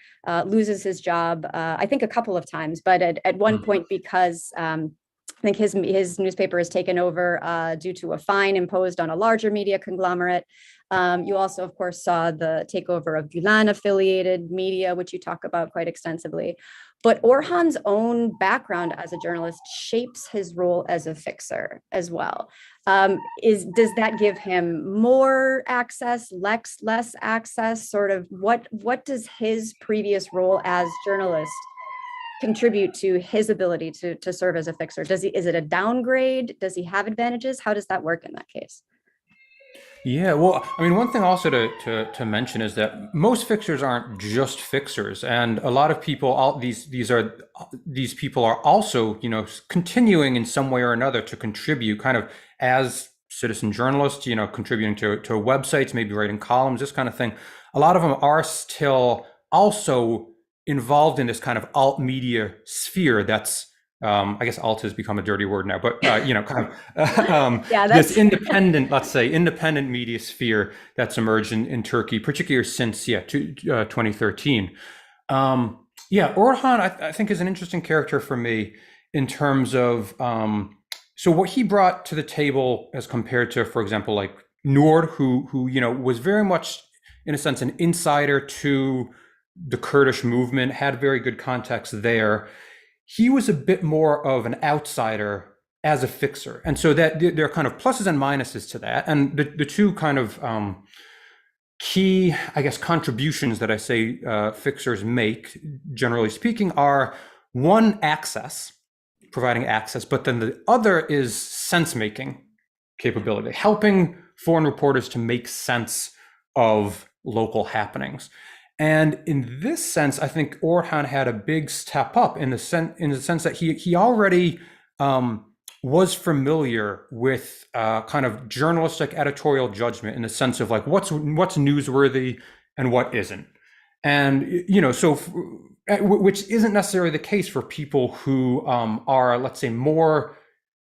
loses his job, I think a couple of times, but at one point because I think his newspaper is taken over due to a fine imposed on a larger media conglomerate. You also, of course, saw the takeover of Gulen-affiliated media, which you talk about quite extensively. But Orhan's own background as a journalist shapes his role as a fixer as well. Does that give him more access, less access? Sort of what does his previous role as journalist contribute to his ability to serve as a fixer? Is it a downgrade? Does he have advantages? How does that work in that case?
Yeah, well, I mean, one thing also to mention is that most fixers aren't just fixers, and a lot of people, these people are also, continuing in some way or another to contribute, kind of as citizen journalists, contributing to websites, maybe writing columns, this kind of thing. A lot of them are still also involved in this kind of alt media sphere that's I guess alt has become a dirty word now, but kind of this independent, let's say, independent media sphere that's emerged in Turkey, particularly since 2013. Orhan, I think, is an interesting character for me in terms of so what he brought to the table as compared to, for example, like Noor, who was very much, in a sense, an insider to the Kurdish movement, had very good context there. He was a bit more of an outsider as a fixer. And so that there are kind of pluses and minuses to that. And the two kind of key, I guess, contributions that I say fixers make, generally speaking, are one, access, providing access, but then the other is sense-making capability, helping foreign reporters to make sense of local happenings. And in this sense, I think Orhan had a big step up in the sense that he already was familiar with kind of journalistic editorial judgment, in the sense of like what's newsworthy and what isn't. And which isn't necessarily the case for people who are, let's say, more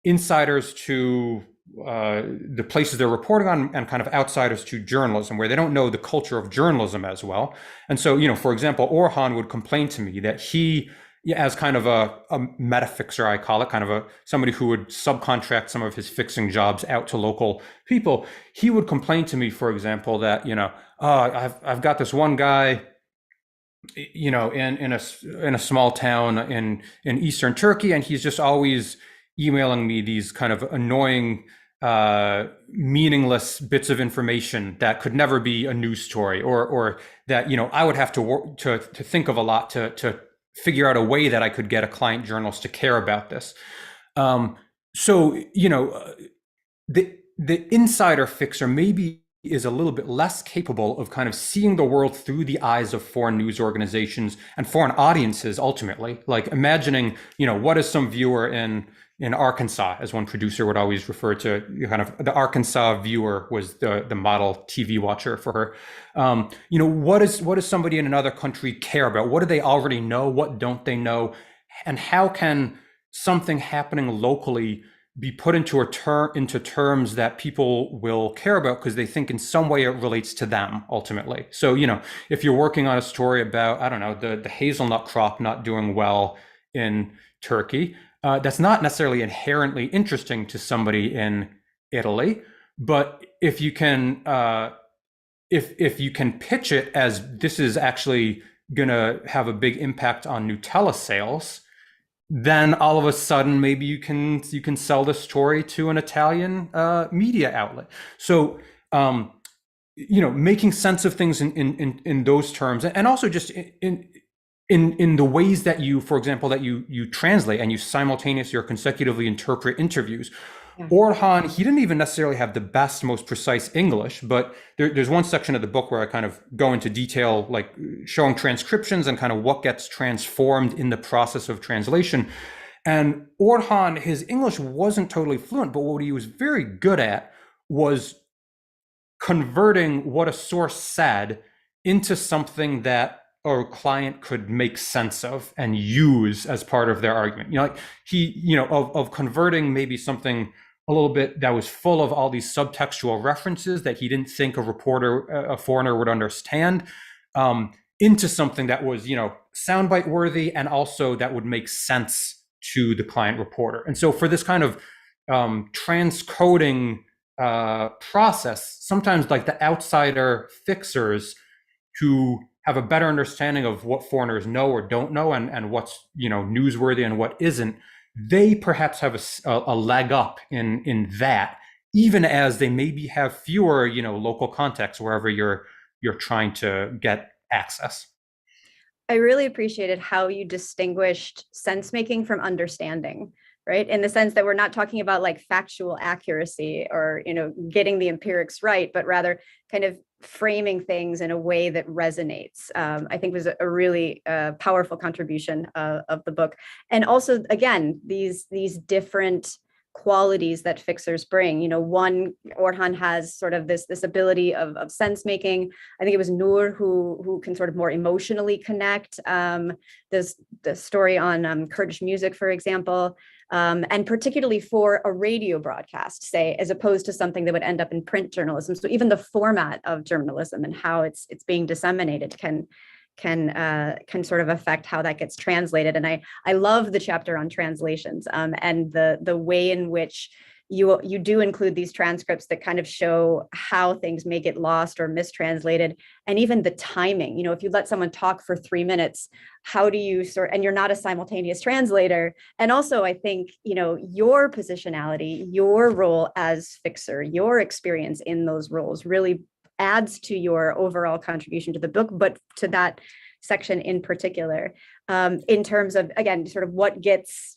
insiders to the places they're reporting on, and kind of outsiders to journalism, where they don't know the culture of journalism as well. And so, for example, Orhan would complain to me that he, as kind of a meta fixer, I call it, kind of somebody who would subcontract some of his fixing jobs out to local people. He would complain to me, for example, that I've got this one guy, in a small town in eastern Turkey, and he's just always emailing me these kind of annoying, meaningless bits of information that could never be a news story, or that I would have to work to think of a lot to figure out a way that I could get a client journalist to care about this. So the insider fixer maybe is a little bit less capable of kind of seeing the world through the eyes of foreign news organizations and foreign audiences. Ultimately, like imagining, what is some viewer in Arkansas, as one producer would always refer to, kind of the Arkansas viewer was the model TV watcher for her. What does somebody in another country care about? What do they already know? What don't they know? And how can something happening locally be put into terms that people will care about because they think in some way it relates to them ultimately? So, if you're working on a story about, I don't know, the hazelnut crop not doing well in Turkey, that's not necessarily inherently interesting to somebody in Italy, but if you can if you can pitch it as this is actually going to have a big impact on Nutella sales, then all of a sudden maybe you can sell the story to an Italian media outlet. So making sense of things in those terms, and also just in the ways that you, for example, that you translate and you simultaneously or consecutively interpret interviews. Yeah. Orhan, he didn't even necessarily have the best, most precise English, but there's one section of the book where I kind of go into detail, like showing transcriptions and kind of what gets transformed in the process of translation. And Orhan, his English wasn't totally fluent, but what he was very good at was converting what a source said into something that a client could make sense of and use as part of their argument. Of converting maybe something a little bit that was full of all these subtextual references that he didn't think a foreigner would understand, into something that was, soundbite worthy, and also that would make sense to the client reporter. And so for this kind of transcoding process, sometimes like the outsider fixers who have a better understanding of what foreigners know or don't know, and what's newsworthy and what isn't, they perhaps have a leg up in that, even as they maybe have fewer local contacts wherever you're trying to get access.
I really appreciated how you distinguished sense making from understanding, right? In the sense that we're not talking about like factual accuracy or, getting the empirics right, but rather kind of framing things in a way that resonates. I think was a really powerful contribution of the book. And also, again, these different qualities that fixers bring. One, Orhan has sort of this ability of sense making. I think it was Noor who can sort of more emotionally connect. There's the story on Kurdish music, for example, and particularly for a radio broadcast, say, as opposed to something that would end up in print journalism. So even the format of journalism and how it's being disseminated can sort of affect how that gets translated. And I love the chapter on translations and the way in which you do include these transcripts that kind of show how things may get lost or mistranslated, and even the timing. If you let someone talk for 3 minutes, how do you and you're not a simultaneous translator. And also, I think, your positionality, your role as fixer, your experience in those roles really adds to your overall contribution to the book, but to that section in particular, in terms of, again, sort of what gets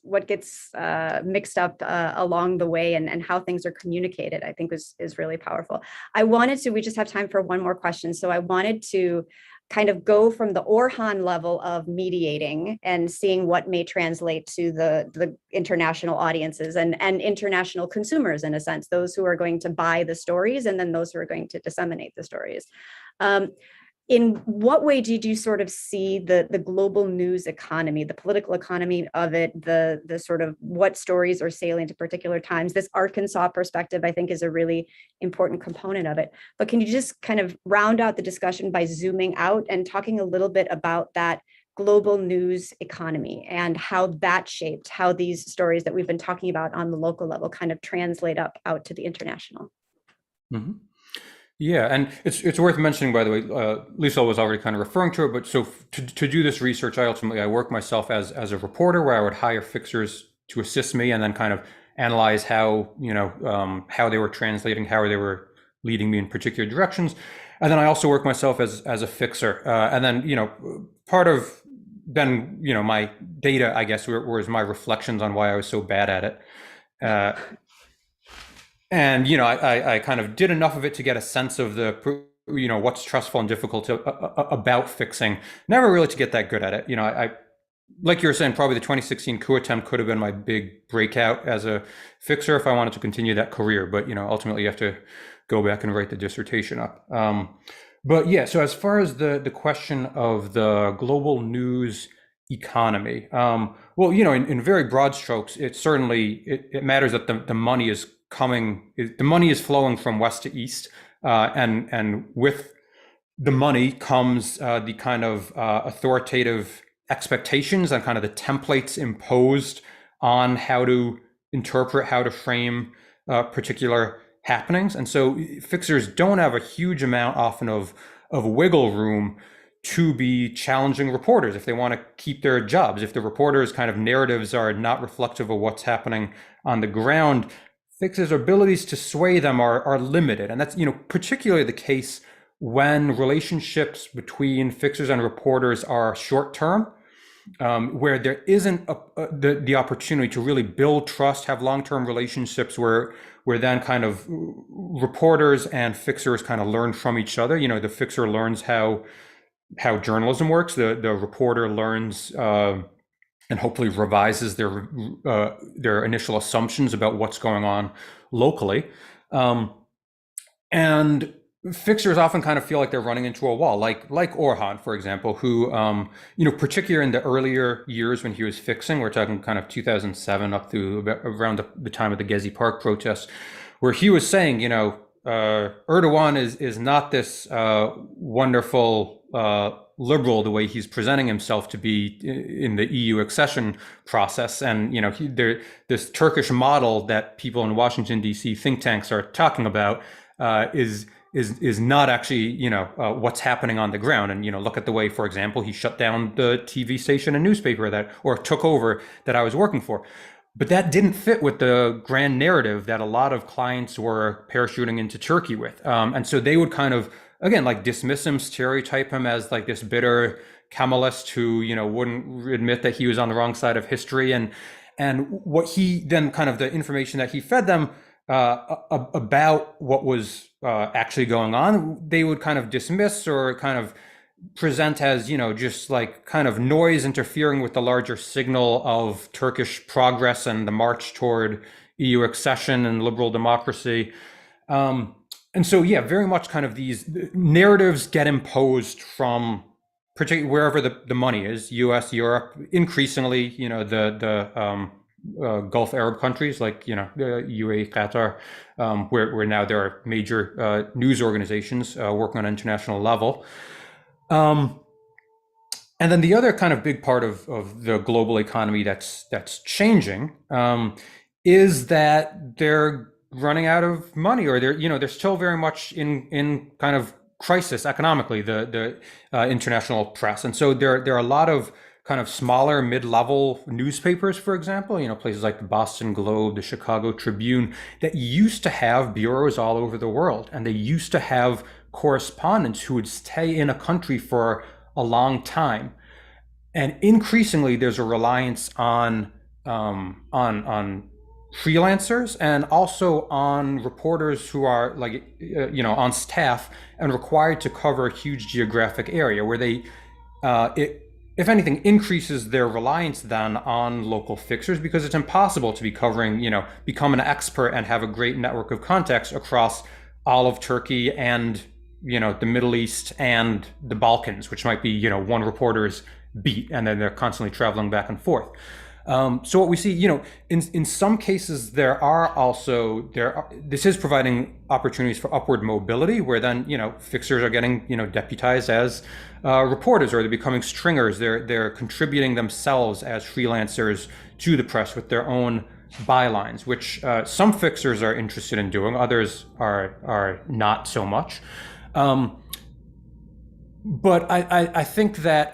mixed up along the way and how things are communicated, I think is really powerful. We just have time for one more question. So I wanted to kind of go from the Orhan level of mediating and seeing what may translate to the international audiences and international consumers, in a sense, those who are going to buy the stories and then those who are going to disseminate the stories. In what way did you sort of see the global news economy, the political economy of it, the sort of what stories are salient at particular times? This Arkansas perspective, I think, is a really important component of it. But can you just kind of round out the discussion by zooming out and talking a little bit about that global news economy and how that shaped how these stories that we've been talking about on the local level kind of translate out to the international?
Mm-hmm. Yeah, and it's worth mentioning, by the way, Lisel was already kind of referring to it, but so to do this research, I work myself as a reporter, where I would hire fixers to assist me and then kind of analyze how they were translating, how they were leading me in particular directions. And then I also work myself as a fixer. And then, part of then, my data, I guess, was my reflections on why I was so bad at it. And, I kind of did enough of it to get a sense of what's stressful and difficult about fixing, never really to get that good at it. I like you were saying, probably the 2016 coup attempt could have been my big breakout as a fixer if I wanted to continue that career. But, ultimately you have to go back and write the dissertation up. But yeah, so as far as the question of the global news economy, well, in very broad strokes, it certainly, it matters that the money is flowing from west to east, and with the money comes the kind of authoritative expectations and kind of the templates imposed on how to interpret, how to frame particular happenings. And so fixers don't have a huge amount often of wiggle room to be challenging reporters if they want to keep their jobs. If the reporters' kind of narratives are not reflective of what's happening on the ground, fixers' abilities to sway them are limited. And that's, particularly the case when relationships between fixers and reporters are short-term, where there isn't the opportunity to really build trust, have long-term relationships where then kind of reporters and fixers kind of learn from each other. The fixer learns how journalism works, the reporter learns and hopefully revises their initial assumptions about what's going on locally. And fixers often kind of feel like they're running into a wall, like Orhan, for example, who, particularly in the earlier years when he was fixing, we're talking kind of 2007 up to around the time of the Gezi Park protests, where he was saying, Erdogan is not this wonderful liberal the way he's presenting himself to be in the EU accession process. And this Turkish model that people in Washington D.C. think tanks are talking about is not actually what's happening on the ground. And look at the way, for example, he shut down the TV station and newspaper or took over that I was working for. But that didn't fit with the grand narrative that a lot of clients were parachuting into Turkey with. And so they would kind of, again, like dismiss him, stereotype him as like this bitter Kemalist who, wouldn't admit that he was on the wrong side of history. And what he then kind of the information that he fed them about what was actually going on, they would kind of dismiss or kind of present as, just like kind of noise interfering with the larger signal of Turkish progress and the march toward EU accession and liberal democracy. And so, very much kind of these narratives get imposed from particularly wherever the money is, US, Europe, increasingly, the Gulf Arab countries like, UAE, Qatar, where now there are major news organizations working on an international level. And then the other kind of big part of the global economy that's changing is that they're running out of money, or they're still very much in kind of crisis economically, the international press. And so there are a lot of kind of smaller mid-level newspapers, for example, places like the Boston Globe, the Chicago Tribune, that used to have bureaus all over the world, and they used to have correspondents who would stay in a country for a long time. And increasingly, there's a reliance on freelancers and also on reporters who are like, on staff and required to cover a huge geographic area where they, if anything, increases their reliance then on local fixers, because it's impossible to be covering, become an expert and have a great network of contacts across all of Turkey and the Middle East and the Balkans, which might be, one reporter's beat, and then they're constantly traveling back and forth. So what we see, in some cases, this is providing opportunities for upward mobility, where then, fixers are getting, deputized as reporters, or they're becoming stringers. They're contributing themselves as freelancers to the press with their own bylines, which some fixers are interested in doing, others are not so much. But I think that,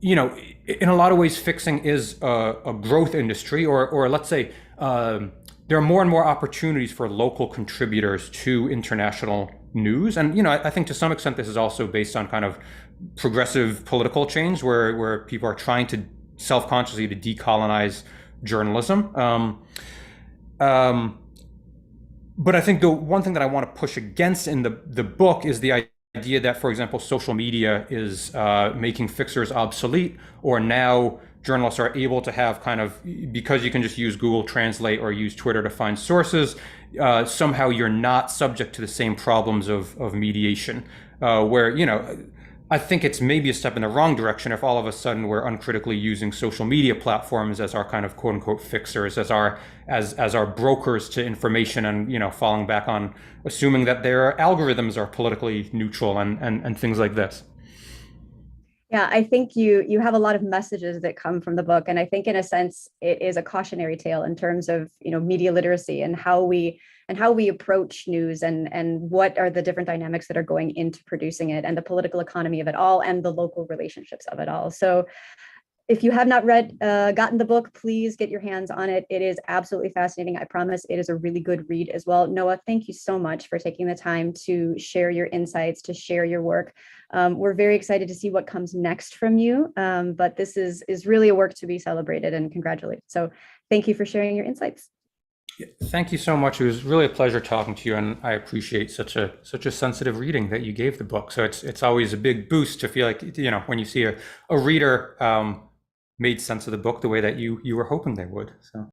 in a lot of ways, fixing is a growth industry, or let's say there are more and more opportunities for local contributors to international news. And, I think to some extent, this is also based on kind of progressive political change where people are trying to self-consciously to decolonize journalism. But I think the one thing that I want to push against in the book is the idea that, for example, social media is making fixers obsolete, or now journalists are able to have kind of, because you can just use Google Translate or use Twitter to find sources, somehow you're not subject to the same problems of mediation, where, I think it's maybe a step in the wrong direction if all of a sudden we're uncritically using social media platforms as our kind of quote unquote fixers, as our brokers to information, and falling back on assuming that their algorithms are politically neutral and things like this.
Yeah, I think you have a lot of messages that come from the book, and I think in a sense it is a cautionary tale in terms of media literacy and how we approach news, and what are the different dynamics that are going into producing it, and the political economy of it all, and the local relationships of it all. So if you have not gotten the book, please get your hands on it. It is absolutely fascinating. I promise it is a really good read as well. Noah, thank you so much for taking the time to share your insights, to share your work. We're very excited to see what comes next from you, but this is really a work to be celebrated and congratulated. So thank you for sharing your insights.
Thank you so much. It was really a pleasure talking to you, and I appreciate such a sensitive reading that you gave the book. So it's always a big boost to feel like, when you see a reader made sense of the book the way that you were hoping they would. So